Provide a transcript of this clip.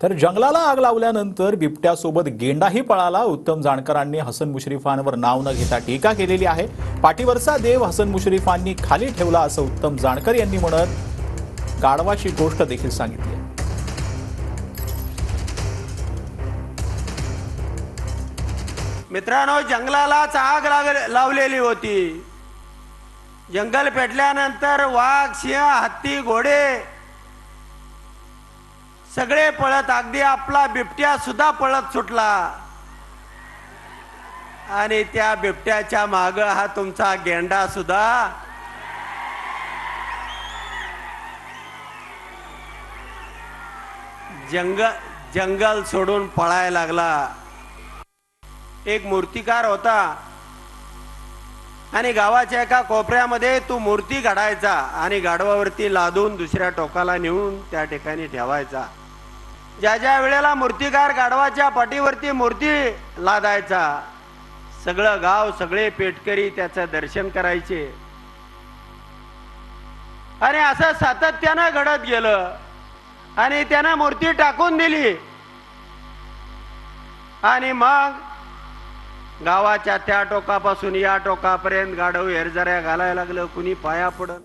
तर जंगलाला आग लावल्यानंतर बिबट्यासोबत गेंडाही पळाला। उत्तम जानकरांनी हसन मुश्रीफांवर नाव न घेता टीका केलेली आहे। पाठीवरचा देव हसन मुश्रीफांनी खाली ठेवला असं उत्तम जानकर यांनी म्हणत गाढवाची गोष्ट देखील सांगितली। मित्रांनो, जंगलालाच आग लावलेली होती। जंगल पेटल्यानंतर वाघ, सिंह, हत्ती, घोडे सगळे पळत, अगदी आपला बिबट्या सुद्धा पळत सुटला। आणि त्या बिबट्याच्या माग हा तुमचा गेंडा सुद्धा जंगल सोडून पळायला लागला। एक मूर्तिकार होता आणि गावाच्या एका कोपऱ्यामध्ये तो मूर्ती काढायचा आणि गाढवावरती लादून दुसऱ्या टोकाला नेऊन त्या ठिकाणी ठेवायचा। ज्या ज्या वेळेला मूर्तिकार गाढवाच्या पाठीवरती मूर्ती लादायचा, सगळं गाव, सगळे पेटकरी त्याचं दर्शन करायचे। आणि असं सातत्यानं घडत गेलं आणि त्यानं मूर्ती टाकून दिली। आणि मग गावाच्या त्या टोकापासून या टोकापर्यंत गाढव हेरजऱ्या घालायला लागलं। कुणी पाया पडत,